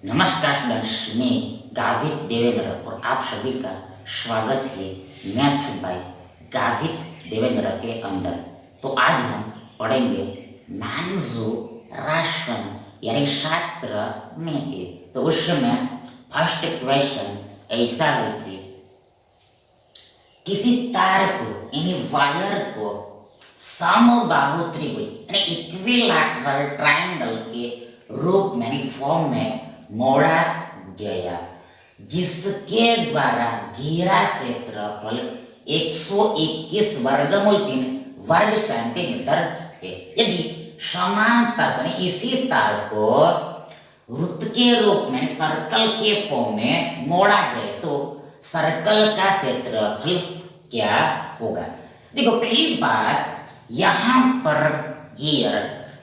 नमस्कार स्टूडेंट्स, मैं गावित देवेंद्र और आप सभी का स्वागत है मैथ्स बाय गावित देवेंद्र के अंदर। तो आज हम पढ़ेंगे मैंजो राशन यानी शास्त्र में। तो उसमें फर्स्ट क्वेश्चन ऐसा है कि किसी तार को यानी वायर को समबाहु त्रिभुज यानी इक्विलैटरल ट्रायंगल के रूप में फॉर्म में मोड़ा गया, जिसके द्वारा घेरा क्षेत्रफल 121 वर्गमूल 3 वर्ग सेंटीमीटर है। यदि समांतर बने इसी तार को वृत्त के रूप में सर्कल के फॉर्म में मोड़ा जाए तो सर्कल का क्षेत्रफल क्या होगा। देखो, पहली बात यहाँ पर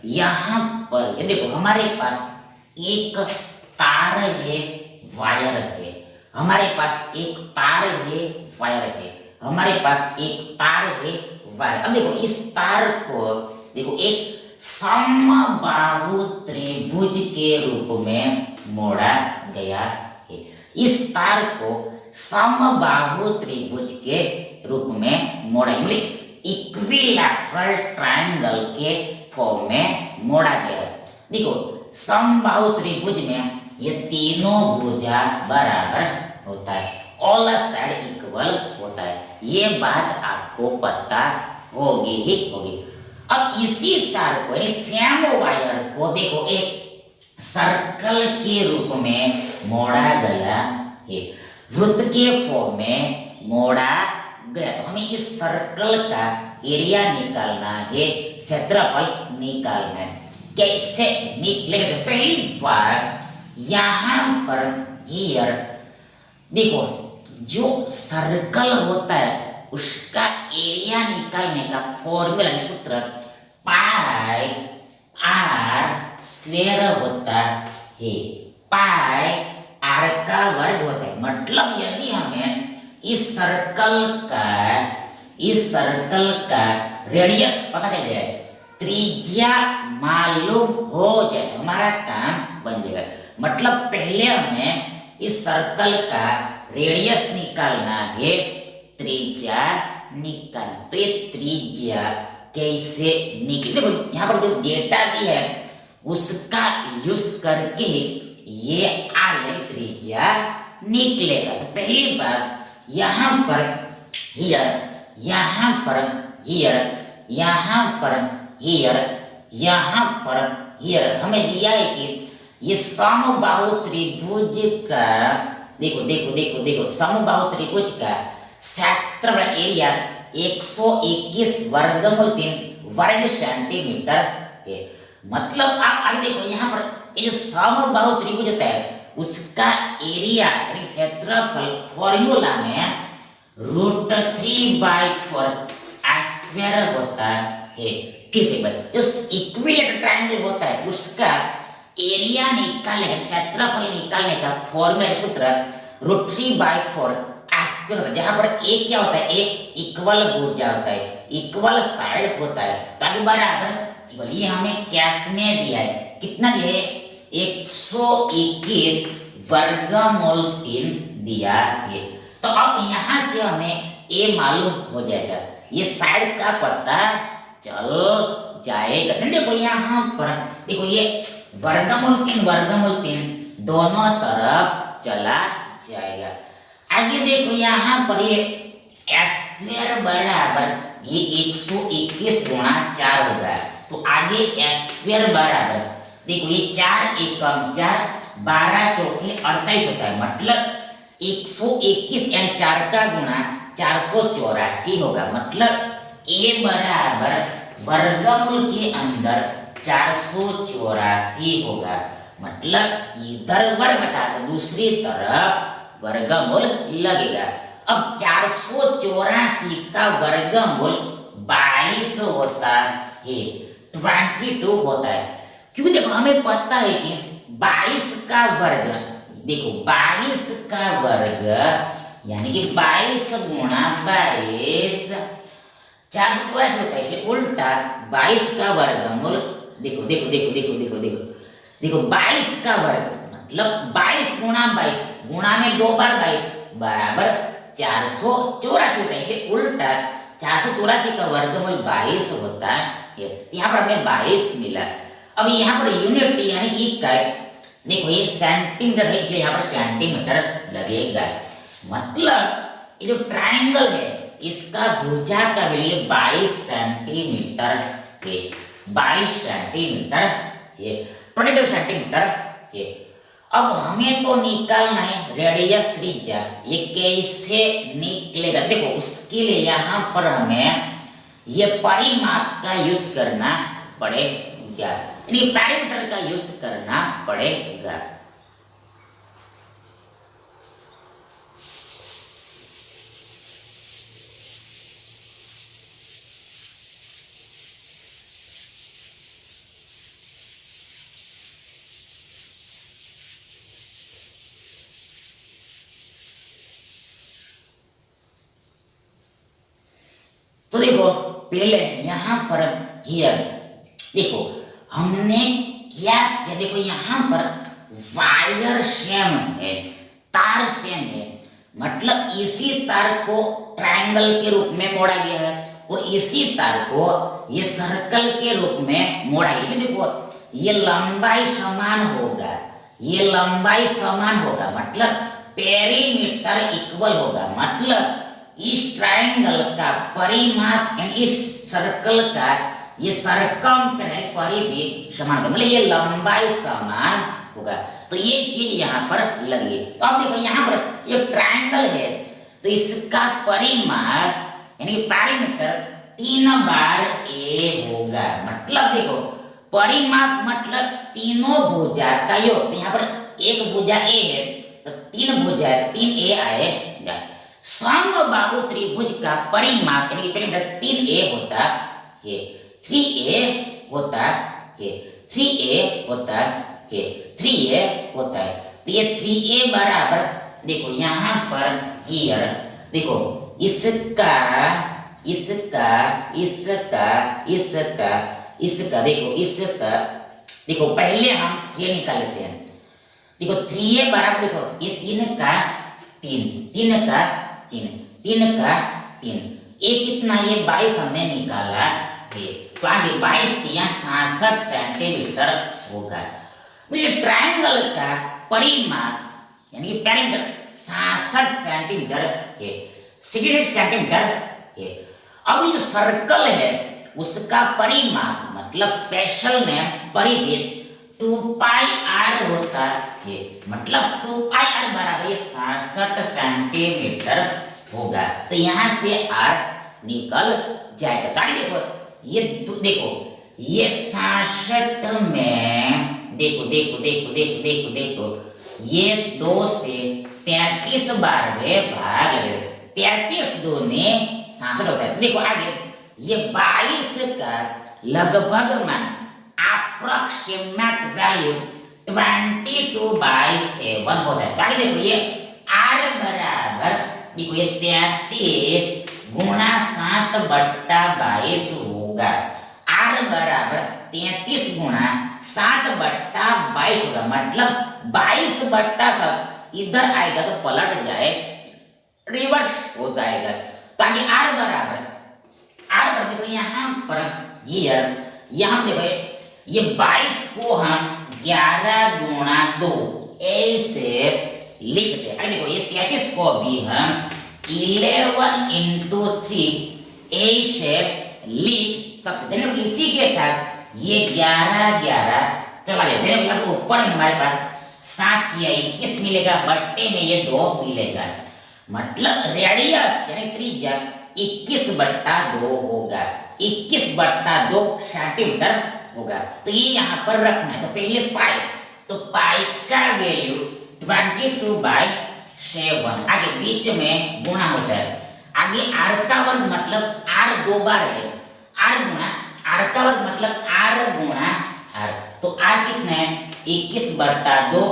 यहाँ पर ये देखो, हमारे पास एक तार है, वायर है, हमारे पास एक तार है, वायर है, हमारे पास एक तार है, वायर। अब देखो, इस तार को देखो एक समबाहु त्रिभुज के रूप में मोड़ा गया है। इस तार को समबाहु त्रिभुज के रूप में मोड़ा, इक्विलैटरल ट्रायंगल के फॉर्म में मोड़ा गया। देखो, समबाहु त्रिभुज में ये तीनों भुजा बराबर होता है, ऑल साइड इक्वल होता है। ये बात आपको पता होगी ही होगी। अब इसी तार को यानी सेम वायर को देखो एक सर्कल के रूप में मोड़ा गया है, वृत्त के फॉर्म में मोड़ा गया। तो हमें इस सर्कल का एरिया निकालना है, क्षेत्रफल निकालना है। कैसे निकलेगा? तो पहली बार यहाँ पर हियर देखो, जो सर्कल होता है उसका एरिया निकालने का फॉर्मूला सूत्र पाई आर स्क्वायर होता है। पाई आर का वर्ग होता है। मतलब यदि हमें इस सर्कल का रेडियस पता चल जाए, त्रिज्या मालूम हो जाए तो हमारा काम बन जाएगा। मतलब पहले हमें इस सर्कल का रेडियस निकालना है, त्रिज्या निकाल। तो ये त्रिज्या कैसे निकले? देखो, यहाँ पर जो डेटा दी है उसका यूज करके ये आर यानी त्रिज्या निकलेगा। तो पहली बात यहाँ पर हियर, यहाँ पर हियर, यहाँ पर हियर, यहाँ पर हियर हमें दिया है कि ये समबाहु त्रिभुज का देखो समबाहु त्रिभुज का क्षेत्रफल एरिया 121 वर्गमूल 3 वर्ग सेंटीमीटर है। मतलब आप आगे देखो, यहाँ पर ये जो समबाहु त्रिभुज होता है उसका एरिया यानी क्षेत्रफल फॉर्मूला में √3/4 स्क्वायर होता है। किसी पर जो इक्विलैटरल ट्रायंगल होता है उसका एरिया निकालने का, क्षेत्रफल निकालने का फॉर्मूला सूत्र √3/4 स्क्वायर। जहां पर ए क्या होता है? एक इक्वल भुजा होता है, इक्वल साइड होता है, ताकि बराबर। ये हमें कैश में दिया है, कितना दिया है? 121 वर्गमूल 3 दिया है। तो अब यहाँ से हमें ए मालूम हो जाएगा, ये साइड का पता चल जाएगा। देखो यहाँ पर देखो, ये वर्गमूल 3 दोनों तरफ चला जाएगा। आगे देखो, यहाँ पर ये स्क्वायर बराबर ये 121 गुणा 4 होगा। तो आगे स्क्वायर बराबर देखो, ये 4 एकम 4 12 चौके 48 होता है। मतलब 121 यानी 4 का गुणा 484 होगा। मतलब ए बराबर वर्गमूल के अंदर 484 होगा। मतलब इधर वर्ग हटाकर दूसरी तरफ वर्गमूल लगेगा। अब 484 का वर्गमूल 22 होता है, 22 होता है। क्योंकि देखो, हमें पता है कि 22 का वर्ग, देखो 22 का वर्ग यानी कि 22 गुणा 22 484 होता है। इसलिए उल्टा 22 का वर्गमूल देखो देखो देखो देखो देखो देखो देखो 22 का वर्ग मतलब 22 गुणा 22 गुणा में 2 बार 22 बराबर 484 होता है। इसलिए उल्टा 484 का वर्गमूल 22 होता है। यहाँ पर हमें 22 मिला। अब यहाँ पर यूनिट यानी कि इकाई, देखो ये सेंटीमीटर है इसलिए यहाँ पर सेंटीमीटर लगेगा। मतलब ये जो ट्रायंगल है इसका भुजा का वैल्यू 22 सेंटीमीटर है। 22 सेंटीमीटर है, 22 सेंटीमीटर है। अब हमें तो निकालना है रेडियस त्रिज्या, ये कैसे निकलेगा? देखो उसके लिए यहाँ पर हमें ये परिमाप का यूज करना पड़ेगा, यानी पैरामीटर का यूज करना पड़ेगा। तो देखो पहले यहां पर हियर देखो हमने क्या किया, देखो यहां पर वायर सेम है, तार सेम है, मतलब इसी तार को ट्रायंगल के रूप में मोड़ा गया है और इसी तार को ये सर्कल के रूप में मोड़ा गया। इसलिए देखो ये लंबाई समान होगा, ये लंबाई समान होगा, मतलब पेरीमीटर इक्वल होगा, मतलब इस ट्रायंगल का परिमाप यानी इस सर्कल का ये सरकमफ्रेंस परिधि समान होगा, मतलब ये लंबाई समान होगा। तो ये चीज यहाँ पर लगी। तो अब देखो यहाँ पर ये ट्रायंगल है तो इसका परिमाप यानी पेरीमीटर 3 बार ए होगा। मतलब देखो परिमाप मतलब तीनों भुजा का योग, तो यहाँ पर एक भुजा ए है तो 3 भुजा 3 ए आएगा। समबाहु त्रिभुज का परिमाप यानी पेरीमीटर 3a होता है, 3a होता है, 3a होता है, 3a होता है। तो ये 3a बराबर देखो यहाँ पर हियर देखो इसका इसका इसका इसका इसका देखो इसका देखो पहले हम 3 निकाल लेते हैं। देखो 3a बराबर देखो ये 3 का 3 3 का 3 3 का 3 ये कितना, ये 22 हमने निकाला है। तो आगे 22 66 सेंटीमीटर होगा। ये ट्रायंगल का परिमाप यानी कि पेरीमीटर 66 सेंटीमीटर है, 66 सेंटीमीटर है। अब ये जो सर्कल है उसका परिमाप मतलब स्पेशल नेम परिधि 2 पाई r होता है, मतलब 2 पाई r बराबर 66 सेंटीमीटर होगा। तो यहाँ से r निकल जाएगा। ताकि देखो ये देखो ये 66 में देखो देखो देखो देखो देखो देखो ये 2 से 33 बार में भाग लगे, 33 दूनी 66 होता है। तो देखो आगे ये 22 का लगभग मान अप्रॉक्सीमेट वैल्यू 22/7 होता है। ताकि देखो ये r बराबर देखो ये 33 गुणा 7/22 होगा। r बराबर 33 गुणा 7/22 होगा, मतलब 22/7 इधर आएगा तो पलट जाए रिवर्स हो जाएगा। तो आगे r बराबर देखो यहाँ पर हियर यहाँ देखो ये 22 को हम 11 गुणा 2 ऐसे लिखते हैं। देखो ये 33 को भी हम 11 into 3 ऐसे लिख सकते हैं। देखो इसी के साथ ये 11 11 चला जाए। देखो ऊपर में हमारे पास 7 या 21 मिलेगा, बट्टे में ये 2 मिलेगा, मतलब रेडियस यानी त्रिज्या 21/2 होगा, 21/2 सेंटीमीटर होगा। तो ये यहाँ पर रखना है। तो पहले पाई, तो पाई का वैल्यू 22/7, आगे बीच में गुणा होता है। आगे r का वर्ग मतलब r 2 बार है, r गुणा r का वर्ग मतलब r गुणा r। तो r कितना है 21/2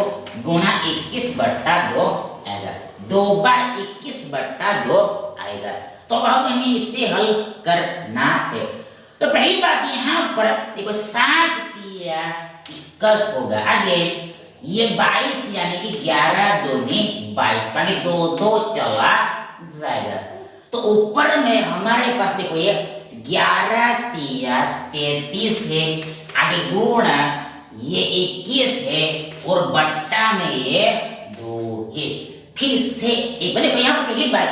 गुणा 21/2 आएगा, 2 बार 21/2 आएगा। तो अब हमें इससे हल करना है। तो पहली बात यहाँ पर देखो 7 × 21 होगा। आगे ये 22 यानी कि 11 दूनी 22, ताकि दो दो चला जाएगा। तो ऊपर में हमारे पास देखो ये 11 तिया 33 है, आगे गुणा ये 21 है और बट्टा में ये 2 है। फिर से एक देखो यहाँ पर पहली बार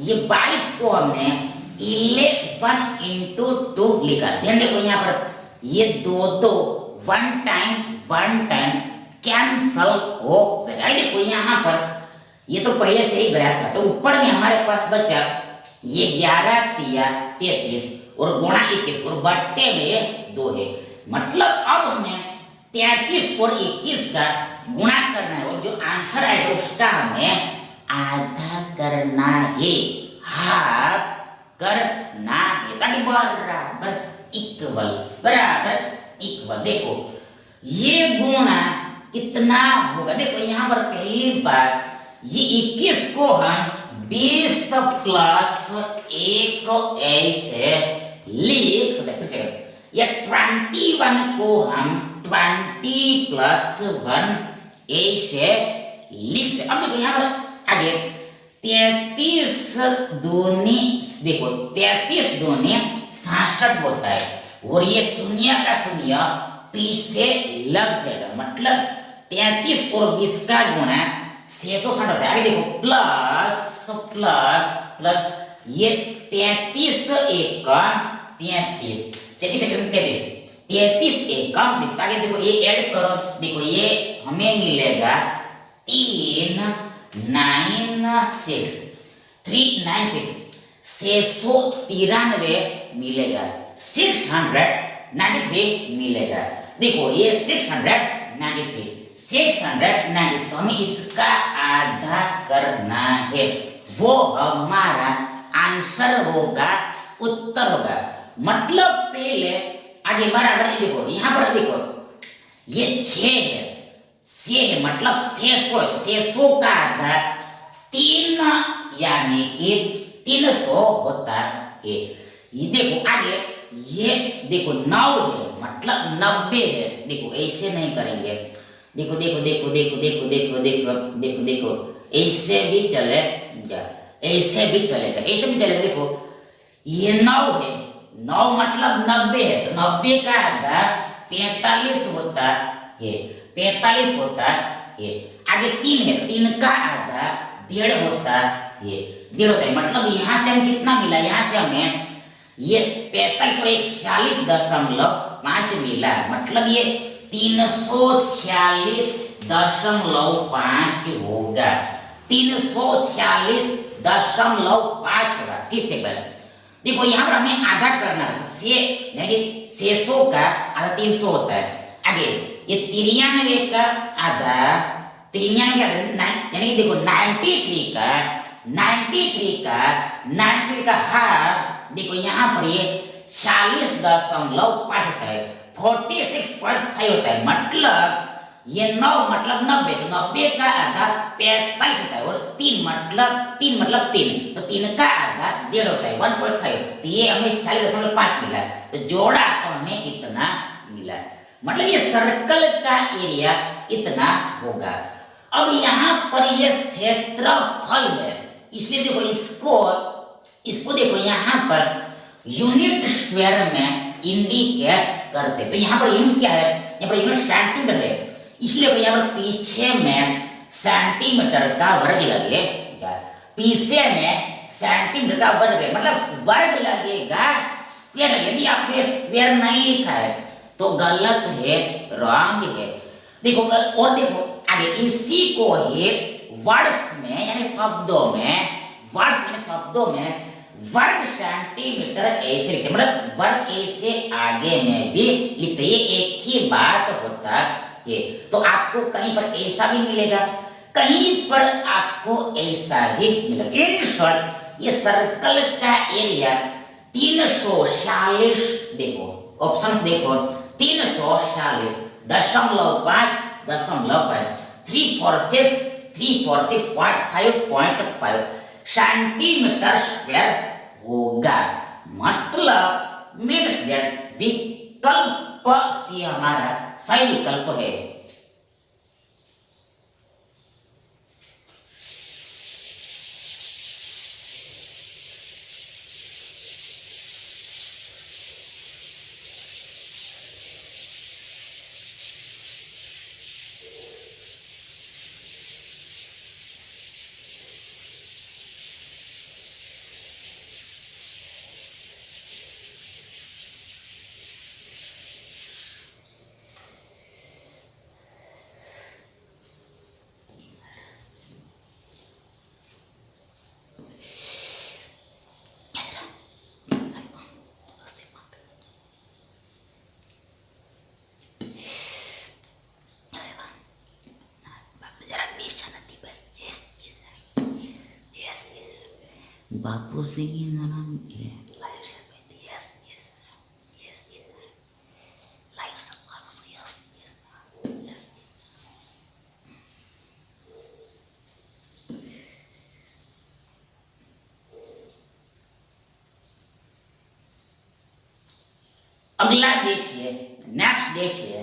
ये 22 को हमने 11 इंटू 2 लिखा। ध्यान देखो यहाँ पर ये दो दो वन टाइम कैंसल हो जाएगा। देखो यहाँ पर ये तो पहले से ही गया था, तो ऊपर में हमारे पास बचा ये 11 तिया 33 और गुणा 21 और बट्टे में 2 है। मतलब अब हमें 33 और 21 का गुणा करना है और जो आंसर आएगा उसका हमें आधा करना है, हाफ करना है, ताकि बराबर इक्वल। देखो ये गुणा कितना होगा, देखो यहाँ पर पहली बार ये 21 को हम 20 प्लस 1 ऐसे लिख सकते हैं, या 21 को हम 20 प्लस 1 ऐसे लिख सकते। अब देखो यहाँ पर आगे 33 दूनी, देखो 33 दूनी 66 होता है और ये शून्य का शून्य पीछे लग जाएगा। मतलब 33 और 20 का गुणा 660 होता है। आगे देखो प्लस प्लस प्लस ये 33 एकम 33 33 एकम 33 33 एकम 30। आगे देखो ये ऐड करो, देखो ये हमें मिलेगा 396 693 मिलेगा, 693 मिलेगा। देखो ये 693 तो हमें इसका आधा करना है, वो हमारा आंसर होगा, उत्तर होगा। मतलब पहले आगे बराबर देखो यहाँ पर देखो ये 6 है, 6 है मतलब 600 का आधा 3 यानी कि 300 होता है। ये देखो आगे ये देखो 9 है मतलब 90 है। देखो ऐसे नहीं करेंगे, देखो देखो देखो देखो देखो देखो देखो देखो देखो ऐसे भी चलेगा, ऐसे भी चलेगा, ऐसे भी चलेगा। देखो ये 9 है, 9 मतलब 90 है, तो 90 का आधा 45 होता है, 45 होता है। आगे 3 है, 3 का आधा 1.5 होता है, 1.5 होता है। मतलब यहाँ से हम कितना मिला, यहाँ से हमें ये 45 और 140.5 मिला, मतलब ये 346.5 होगा, 346.5 होगा। किस से कर देखो यहाँ पर हमें आधा करना है, से यानी 600 का आधा 300 होता है। आगे ये 93 का आधा, 93 का यानी कि देखो 93 का हाफ, देखो यहाँ पर ये 40.5 होता है, 46.5 होता है। मतलब ये 9 मतलब 90, तो 90 का आधा 45 होता है और 3 मतलब 3, तो 3 का आधा 1.5 होता है, 1.5। तो ये हमें 40.5 मिला, तो जोड़ा तो हमें इतना मिला। मतलब ये सर्कल का एरिया इतना होगा। अब यहाँ पर ये क्षेत्रफल है, इसलिए देखो इसको देखो यहाँ पर यूनिट स्क्वायर में इंडिकेट करते। तो यहाँ पर यूनिट क्या है, यहाँ पर यूनिट सेंटीमीटर है, इसलिए यहाँ पर पीछे में सेंटीमीटर का वर्ग लगेगा, पीछे में सेंटीमीटर का वर्ग है, मतलब वर्ग लगेगा, स्क्वायर लगेगा। यदि आपने स्क्वायर नहीं लिखा है तो गलत है, रॉन्ग है। देखो और देखो आगे इसी को ही वर्ड्स में यानी शब्दों में वर्ग सेंटीमीटर ऐसे लिखते, मतलब वर्ग ऐसे आगे में भी लिखते, ये एक ही बात होता है। तो आपको कहीं पर ऐसा भी मिलेगा, कहीं पर आपको ऐसा ही मिलेगा। इन शॉर्ट ये सर्कल का एरिया 340, देखो ऑप्शन देखो 340.5 346.5 सेंटीमीटर स्क्वायर होगा। मतलब मीन्स दैट विकल्प सी हमारा सही विकल्प है। बापू सिंह नाम है लाइव से yes yes yes yes live से यस यस यस। अगला देखिए, नेक्स्ट देखिए,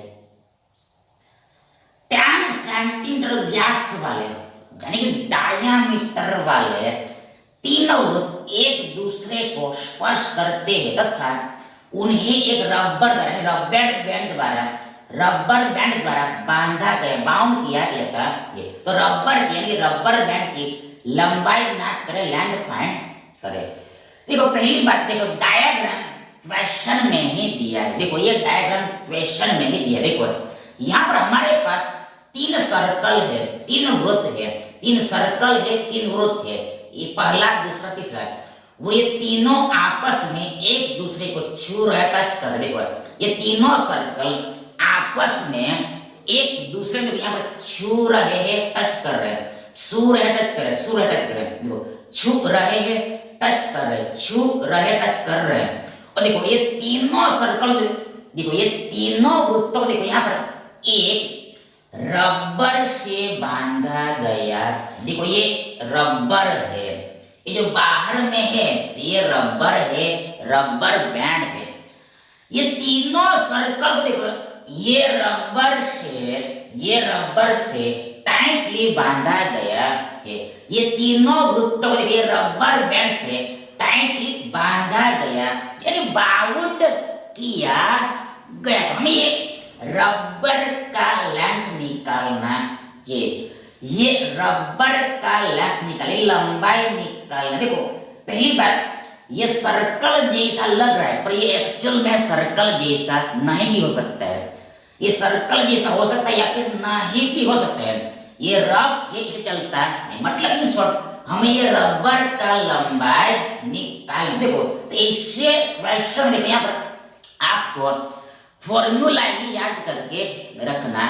10 सेंटीमीटर व्यास वाले यानी कि डायामीटर वाले तीनों वृत्त एक दूसरे को स्पर्श करते हैं तथा उन्हें एक रबर बैंड द्वारा बांधा गया, बाउंड किया गया था। तो रबर बैंड की लंबाई ज्ञात करें, लेंथ फाइंड करें। देखो पहली बात, देखो डायग्राम क्वेश्चन में ही दिया है। देखो ये डायग्राम क्वेश्चन में ही दिया है। देखो यहाँ पर हमारे पास 3 सर्कल है, 3 वृत्त है, 3 सर्कल है, 3 वृत्त है, ये पहला, दूसरा, तीसरा। वो ये तीनों आपस में एक दूसरे को छू रहे, टच कर रहे। देखो ये तीनों सर्कल आपस में एक दूसरे को यहाँ पर छू रहे हैं, टच कर रहे हैं, छू रहे, टच कर रहे, छू रहे, टच कर रहे। देखो छू रहे हैं, टच कर रहे, छू रहे, टच कर रहे। और देखो ये तीनों सर्कल, देखो ये तीनों वृत्तों, देखो यहाँ पर एक रबर से बांधा गया। देखो ये रबर है, ये जो बाहर में है ये रबर है, रबर बैंड है। ये तीनों सर्कल को देखो ये रबर से टाइटली बांधा गया है। ये तीनों वृत्तों को देखो ये रबर बैंड से टाइटली बांधा गया, यानी बाउंड किया गया। तो हमें ये रबर का लेंथ निकालना है, ये रबर का लेंथ निकाले, लंबाई निकालना। देखो पहली बात, ये सर्कल जैसा लग रहा है पर ये एक्चुअल में सर्कल जैसा नहीं भी हो सकता है। ये सर्कल जैसा हो सकता है या फिर नहीं भी हो सकता है। ये रब इसे चलता है, मतलब इन शॉर्ट हमें ये रबर का लंबाई निकालना। देखो तो इससे क्वेश्चन देखो यहाँ पर आपको फॉर्मूला ही याद करके रखना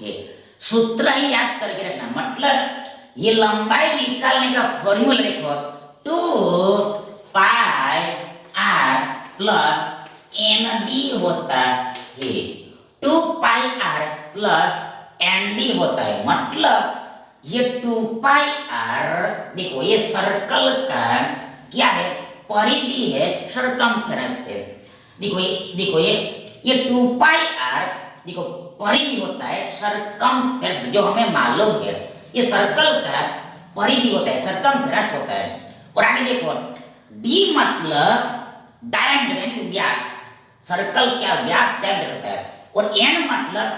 है, सूत्र ही याद करके रखना। मतलब ये लंबाई निकालने का फॉर्मूला देखो 2 पाई आर प्लस एन डी होता है, 2 पाई आर प्लस एन डी होता है। मतलब ये 2 पाई आर, देखो ये सर्कल का क्या है, परिधि है, सरकमफ्रेंस है। देखो ये 2 पाई आर देखो परिधि होता है, सरकमफ्रेंस जो हमें मालूम है, ये सर्कल का परिधि होता है, सरकमफ्रेंस होता है। और आगे देखो डी मतलब डायमीटर यानी व्यास, सर्कल क्या व्यास डायमीटर होता है। और एन मतलब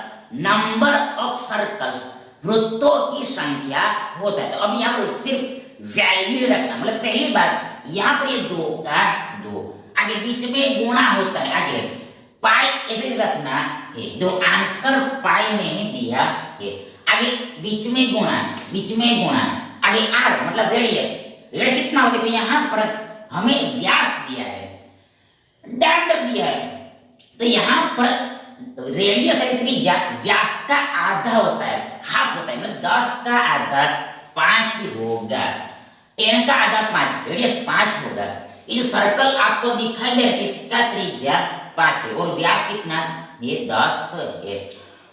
नंबर ऑफ सर्कल्स, वृत्तों की संख्या होता है। तो अब यहाँ पर सिर्फ वैल्यू रखना, मतलब पहली बार यहाँ पर ये 2 का 2, आगे बीच में गुणा होता है, आगे पाई ऐसे रखना है, जो आंसर पाई में ही दिया है, आगे बीच में गुणा, आगे आर मतलब रेडियस कितना हो, देखो यहाँ पर हमें व्यास दिया है, डायमीटर दिया है, तो यहाँ पर रेडियस है त्रिज्या, व्यास का आधा होता है, हाफ होता है, मतलब 10 का आधा 5 होगा, 10 का आधा 5, रेडियस 5 होगा। ये जो सर्कल आपको दिखाई दे रहा है इसका त्रिज्या 5 है और व्यास कितना, ये 10 है।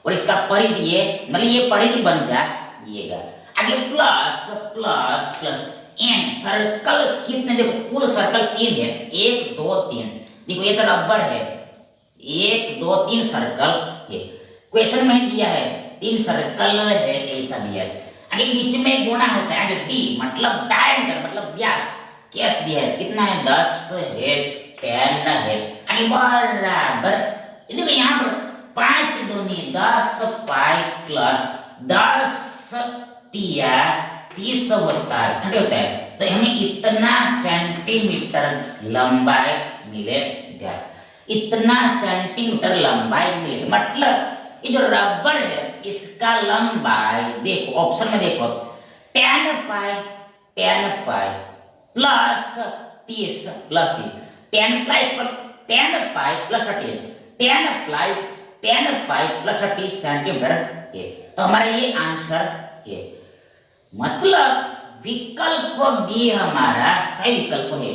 और इसका परिधि ये मतलब ये परिधि बन जाएगा। आगे plus plus plus n, circle कितने, देखो कुल सर्कल 3 है, 1 2 3, देखो ये तो रबर है, 1 2 3 सर्कल है, क्वेश्चन में दिया है 3 सर्कल है, ऐसा दिया है। आगे बीच में गुणा होता है, आगे डी मतलब डायमीटर मतलब व्यास, कैस दिया है कितना है, 10 है, 10 है, आगे बराबर। देखो यहाँ पर 5 दूनी 10 पाई प्लस 10 तिया 30 होता है, 30 होता है। तो हमें इतना सेंटीमीटर लंबाई मिलेगा, इतना सेंटीमीटर लंबाई मिलेगा। मतलब ये जो रबर है इसका लंबाई देखो ऑप्शन में देखो 10 pi plus 30 plus 30, 10 pi plus 30, 10 pi plus 30 centimetre है। तो हमारा ये आंसर है। मतलब विकल्प बी हमारा सही विकल्प है।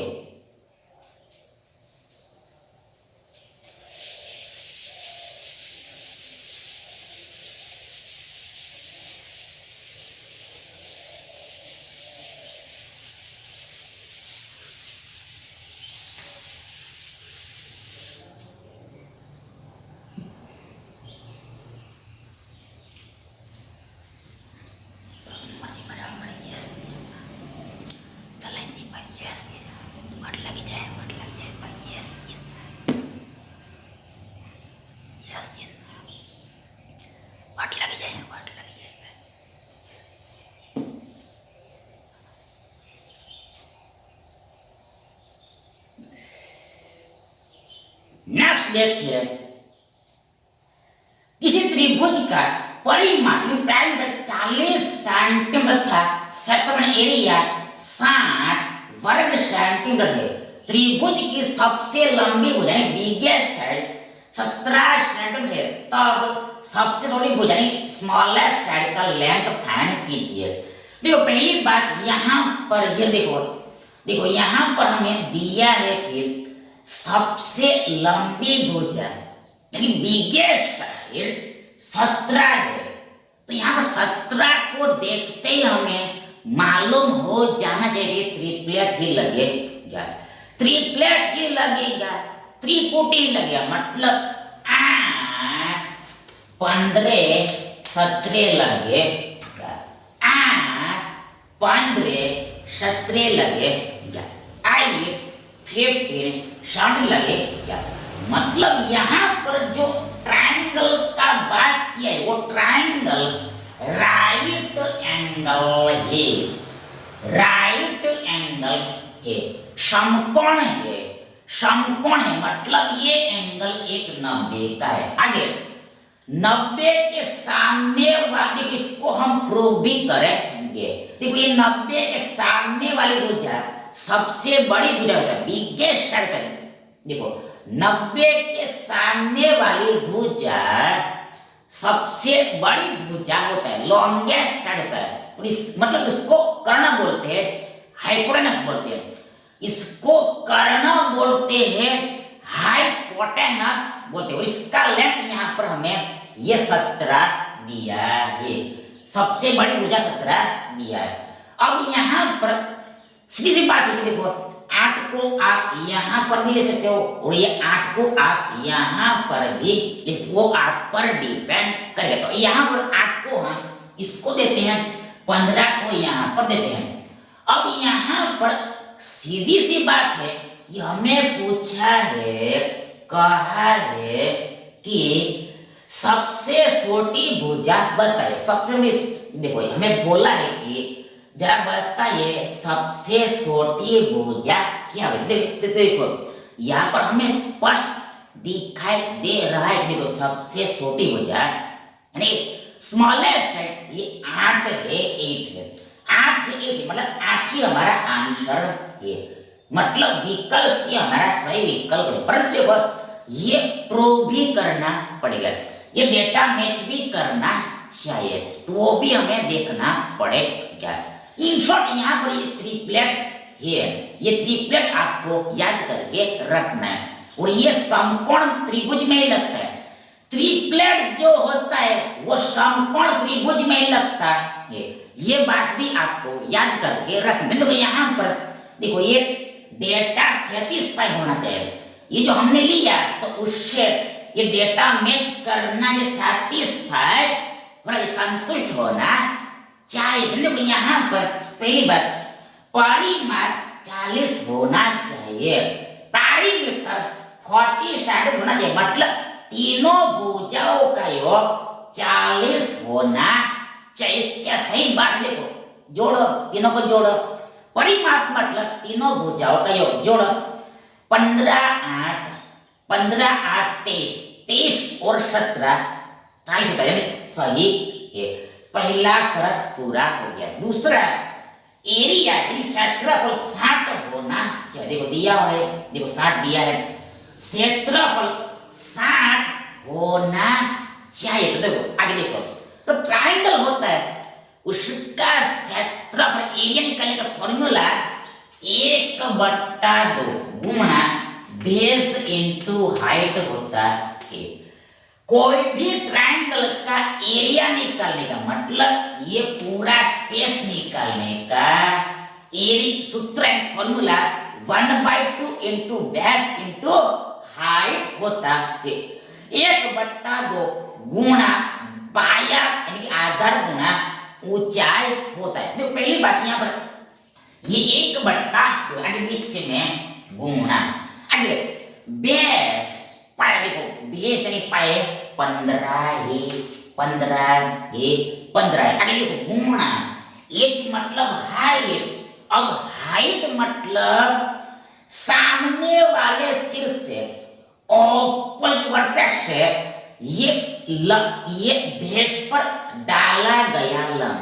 नेक्स्ट देखिए, किसी त्रिभुज का परिमाप 40 सेंटीमीटर था, क्षेत्रफल एरिया 60 वर्ग सेंटीमीटर है। त्रिभुज की सबसे लंबी भुजा बिगेस्ट साइड 17 सेंटीमीटर है, तब सबसे छोटी भुजा स्मॉलेस्ट साइड का लेंथ फाइंड कीजिए। देखो पहली बात यहाँ पर ये देखो यहाँ पर हमें दिया है कि सबसे लंबी भुजा यानी बिगेस्ट साइड 17 है, तो यहाँ पर 17 को देखते ही हमें मालूम हो जाना चाहिए ट्रिपलेट ही लगेगा, ट्रिपलेट ही लगेगा, त्रिपुटी ही लगेगा, मतलब 8 15 17 लगेगा, 8 15 17 लगेगा, 8 15 60 लगेगा। मतलब यहाँ पर जो ट्रायंगल का बात किया है वो ट्रायंगल राइट एंगल है, राइट एंगल है, समकोण है, समकोण है, मतलब ये एंगल एक 90 का है। आगे 90 के सामने वाले, इसको हम प्रूव भी करेंगे। देखो ये 90 के सामने वाली भुजा सबसे बड़ी भुजा होता है, बिगेस्ट साइड। देखो 90 के सामने वाली भुजा सबसे बड़ी भुजा होता है, लॉन्गेस्ट साइड होता है, तो मतलब इसको कर्ण बोलते हैं, हाइपोटेनस बोलते हैं, इसको कर्ण बोलते हैं, हाइपोटेनस बोलते हैं। और इसका लेंथ यहाँ पर हमें ये 17 दिया है, सबसे बड़ी भुजा 17 दिया है। अब यहाँ पर सीधी सी बात है कि देखो 8 को आप यहाँ पर भी ले सकते हो और ये 8 को आप यहाँ पर भी, वो आप पर डिपेंड करेगा। तो यहाँ पर 8 को हम इसको देते हैं, 15 को यहाँ पर देते हैं। अब यहाँ पर सीधी सी बात है कि हमें पूछा है, कहा है कि सबसे छोटी भुजा बताइए। सबसे देखो हमें बोला है कि जरा बताइए सबसे छोटी भुजा क्या है। देखो यहाँ पर हमें स्पष्ट दिखाई दे रहा है कि देखो सबसे छोटी भुजा यानी स्मॉलेस्ट साइड ये 8 है, 8 है, 8 है, 8 है, मतलब 8 ही हमारा आंसर है, मतलब विकल्प से हमारा सही विकल्प है। परंतु देखो ये प्रूव भी करना पड़ेगा, ये डेटा मैच भी करना चाहिए, तो वो भी हमें देखना पड़ेगा। इन शॉर्ट यहाँ पर ये ट्रिपलेट है, ये ट्रिपलेट आपको याद करके रखना है और ये समकोण त्रिभुज में ही लगता है। ट्रिपलेट जो होता है वो समकोण त्रिभुज में ही लगता है, ये बात भी आपको याद करके रखना है। देखो यहाँ पर देखो ये डेटा सेटिस्फाई होना चाहिए, ये जो हमने लिया तो उससे ये डेटा मैच करना, जो सेटिस्फाई होना, संतुष्ट होना चाहिए। देखो यहाँ पर पहली बात परिमाप 40 होना चाहिए, पैरामीटर 40 साइड होना चाहिए, मतलब तीनों भुजाओं का योग 40 होना चाहिए। क्या सही बात, देखो जोड़ो, तीनों को जोड़ो, परिमाप मतलब तीनों भुजाओं का योग जोड़ो, 15 8 23, 23 और 17 40 होता है, सही है। पहला शर्त पूरा हो गया। दूसरा एरिया यानी क्षेत्रफल 60 होना चाहिए। देखो दिया है, देखो 60 दिया है, क्षेत्रफल 60 होना चाहिए। तो देखो आगे देखो, तो ट्रायंगल होता है उसका क्षेत्रफल एरिया निकालने का फॉर्मूला 1/2 गुणा बेस इंटू हाइट होता है। कोई भी ट्रायंगल का एरिया निकालने का मतलब ये पूरा स्पेस निकालने का एरिया सूत्र है formula 1/2 into base into height होता है। 1/2 गुणा पाया यानी आधार गुणा ऊंचाई होता है। तो पहली बात यहाँ पर ये 1/2 आगे बीच में गुणा आगे बेस पाया देखो बेस यानी पाए 15 आगे देखो गुणा एच मतलब हाइट। अब हाइट मतलब सामने वाले सिर से ऑपोजिट वर्टेक्स से ये बेस पर डाला गया लंब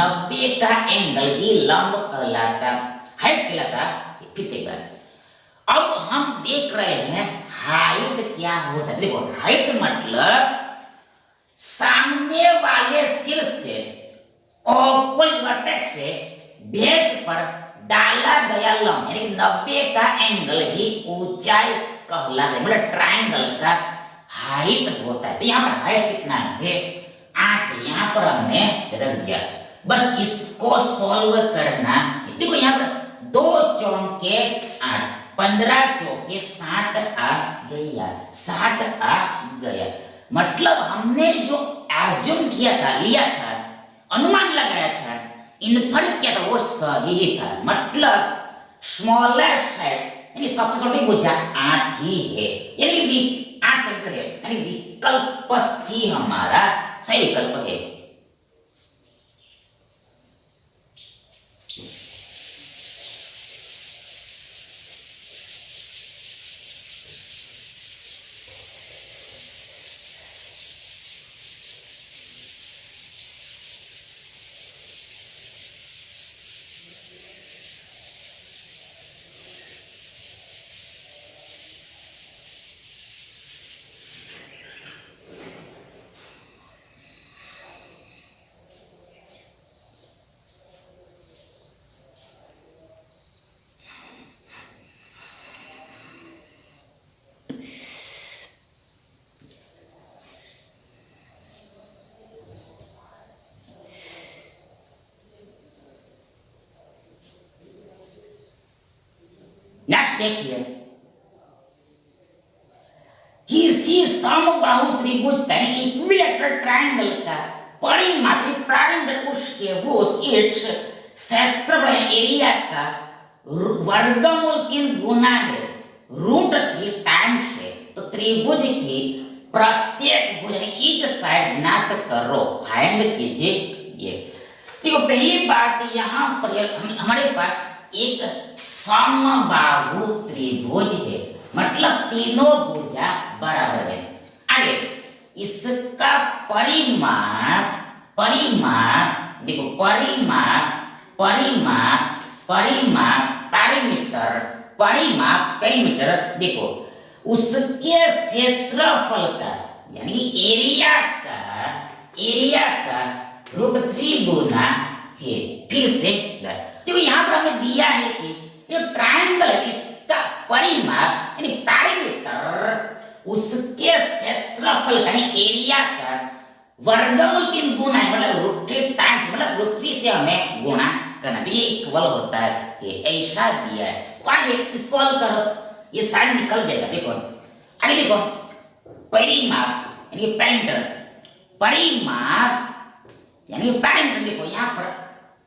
90 का एंगल ही लंब कहलाता हाइट कहलाता। फिर से बार अब हम देख रहे हैं हाइट क्या होता है। देखो हाइट मतलब सामने वाले सिर से ऑपोजिट वर्टेक्स से बेस पर डाला गया लंब यानी 90 का एंगल ही ऊंचाई कहलाता है। मतलब ट्रायंगल का हाइट होता है। तो यहाँ पर हाइट कितना है 8 यहाँ पर हमने रख दिया। बस इसको सॉल्व करना। देखो यहाँ पर 2 चौके 8 15 चौके 60 आ गया 60 आ गया। मतलब हमने जो एज्यूम किया था लिया था अनुमान लगाया था इन्फर किया था वो सही था। मतलब स्मॉलेस्ट है यानी सबसे छोटी भुजा 8 ही है यानी 8 सेंटीमीटर है यानी विकल्प सी हमारा सही विकल्प है। नेक्स्ट देखिए किसी समबाहु त्रिभुज यानी इक्विलैटरल ट्रायंगल का परिमाप प्रारंभ उसके उस इट्स क्षेत्रफल एरिया का वर्गमूल 3 गुना है √3 टाइम्स है। तो त्रिभुज की प्रत्येक भुज यानी ईच साइड ज्ञात करो फाइंड कीजिए। ये देखो पहली बात यहाँ पर हमारे पास एक समबाहु त्रिभुज है मतलब तीनों भुजा बराबर है। आगे इसका परिमाप देखो परिमीटर देखो उसके क्षेत्रफल का यानी एरिया का √3 गुना है। फिर से देखो यहाँ पर हमें दिया है कि ये ट्रायंगल है इसका परिमाप यानी पैरामीटर उसके क्षेत्रफल यानी एरिया का वर्गमूल 3 गुना है मतलब √3 टाइम्स मतलब √3 से हमें गुणा करना तो ये इक्वल होता है। ये ऐसा दिया है तो आगे इसको हल करो ये साइड निकल जाएगा। देखो आगे देखो परिमाप यानी पैरामीटर देखो यहाँ पर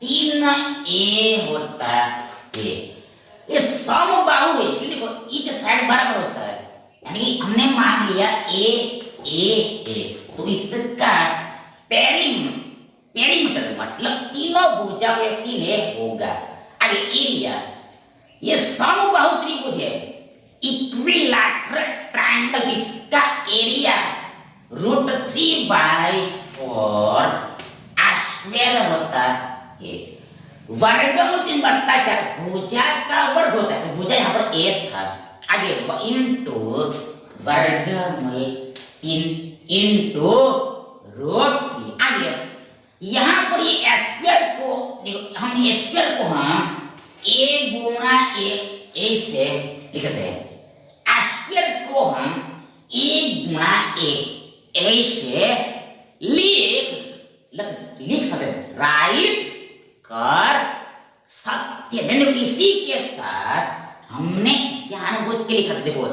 3a होता है। ये समबाहु है इसलिए देखो ईच साइड बराबर होता है यानी हमने मान लिया a तो इसका पेरीमीटर मतलब तीनों भुजा व्यक्ति ने होगा। आगे एरिया ये समबाहु त्रिभुज है इक्विलैटरल ट्रायंगल इसका एरिया √3/4 स्क्वायर होता है। वर्गमूल 3/4 भुजा का वर्ग होता है तो भुजा यहाँ पर 1 था। आगे इंटू वर्गमूल 3 इंटू √3 आगे यहाँ पर ये स्क्वायर को हम स्क्वायर को हम a गुणा a से लिख सकते हैं। स्क्वायर को हम a गुणा a ऐसे लिख सकते हैं, राइट कर सकते हैं। देखो इसी के साथ हमने जानबूझ के लिखा, देखो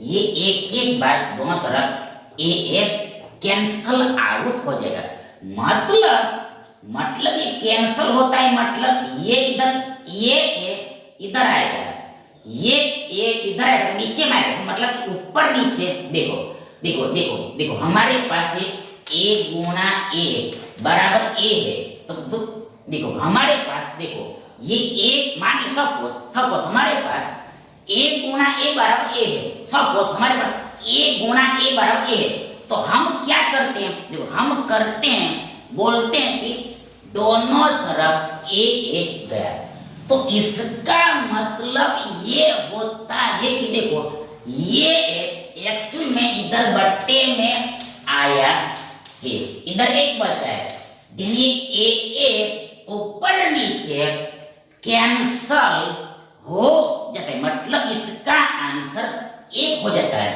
ये एक एक बार दोनों तरफ ए कैंसल आउट हो जाएगा। मतलब ये कैंसल होता है, मतलब ये इधर आएगा, ये इधर आएगा, नीचे में आएगा, मतलब ऊपर नीचे। देखो देखो देखो देखो हमारे पास ए गुणा ए बराबर ए है, तो देखो हमारे पास, देखो ये एक मान लो, सपोज हमारे पास ए गुणा ए बराबर ए है, सपोज हमारे पास ए गुणा ए बराबर ए है, तो हम क्या करते हैं, देखो हम करते हैं, बोलते हैं कि दोनों तरफ ए गया, तो इसका मतलब ये होता है कि देखो ये एक्चुअल में इधर बट्टे में आया है, इधर एक बचा है, ये ए ऊपर नीचे कैंसल हो जाता है, मतलब इसका आंसर एक हो जाता है,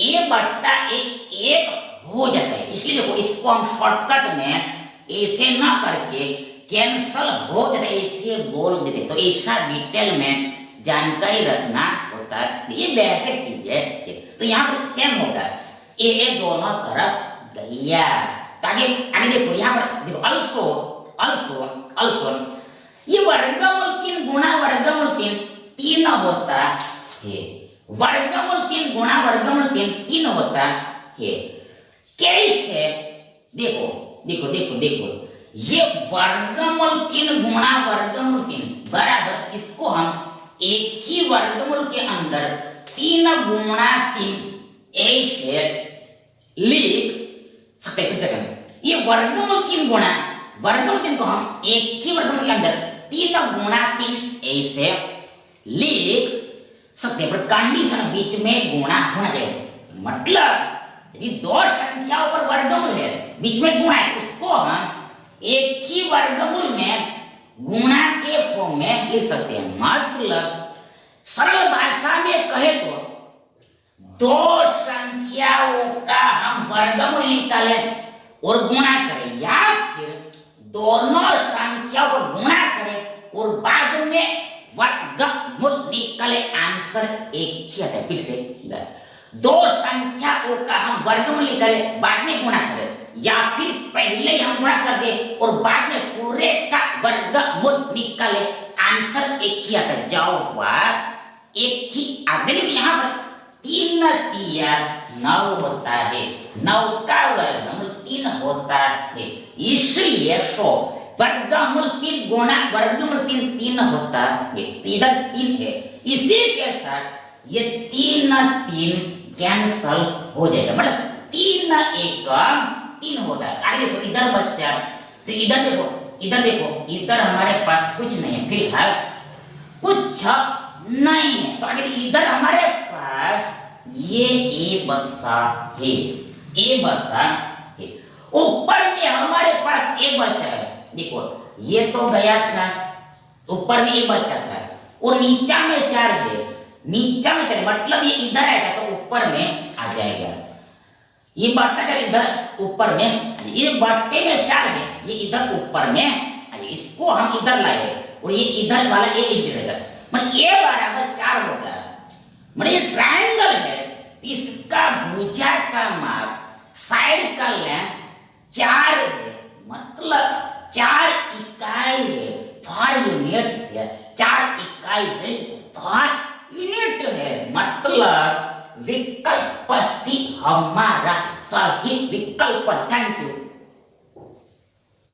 ए बट्टा एक हो जाता है। इसलिए देखो इसको हम शॉर्टकट में ऐसे ना करके कैंसल हो जाता है ऐसे बोल देते, तो ऐसा डिटेल में जानकारी रखना होता है, ये वैसे कीजिए। तो यहाँ पर सेम होगा, ए दोनों तरफ गया, तो आगे देखो यहाँ पर देखो अल्सो ये वर्गमूल 3 गुणा वर्गमूल 3 होता है, वर्गमूल 3 गुणा वर्गमूल 3 होता है। कैसे, देखो देखो देखो देखो ये वर्गमूल 3 गुणा वर्गमूल 3 बराबर, इसको हम एक ही वर्गमूल के अंदर 3 गुणा 3 ऐसे लिख सकते हैं। ये वर्गमूल 3 गुणा वर्गमूल 3 को हम एक ही वर्गमूल के अंदर 3 गुणा 3 ऐसे लिख सकते हैं, पर कंडीशन बीच में गुणा होना चाहिए, मतलब यदि दो संख्याओं पर वर्गमूल है बीच में गुणा है, उसको हम एक ही वर्गमूल में गुणा के फॉर्म में लिख सकते हैं। मतलब सरल भाषा में कहे तो दो संख्याओं का हम वर्गमूल निकाले और गुणा करें, या फिर दोनों संख्याओं को गुणा करें और बाद में वर्गमूल निकाले, आंसर एक ही आता है। फिर से दो संख्याओं का हम वर्गमूल निकाले बाद में गुणा करें, या फिर पहले ही हम गुणा कर दे और बाद में पूरे का वर्गमूल निकाले, आंसर एक ही आता है, जवाब एक ही आता है। यहाँ पर 3 तिया 9 होता है, 9 का वर्गमूल 3 होता है, इसलिए 100 वर्गमूल 3 गुणा वर्गमूल 3 होता है, इधर 3 है, इसी के साथ ये 3 कैंसल हो जाएगा, मतलब 3 1 3 होता है। आगे देखो इधर बच्चा, तो इधर देखो इधर हमारे पास कुछ नहीं है, फिलहाल कुछ नहीं है, तो आगे इधर हमारे पास ये ए बसा है, ऊपर में हमारे पास ए बचा है, देखो ये तो गया था, ऊपर में ए बचा था और नीचा में 4 है, नीचा में 4 मतलब ये इधर आएगा तो ऊपर में आ जाएगा, ये बट्टा 4 इधर ऊपर में, ये बट्टे में 4 है, ये इधर ऊपर में, इसको हम इधर लाए और ये इधर वाला ए इधर रहेगा, मतलब ए बराबर 4 होगा, मतलब ये ट्रायंगल है, इसका भुजा का माप साइड का लेंथ 4 है, मतलब 4 इकाई है, पर यूनिट है, 4 इकाई है, पर यूनिट है, मतलब विकल्प सी हमारा सही विकल्प। Thank you.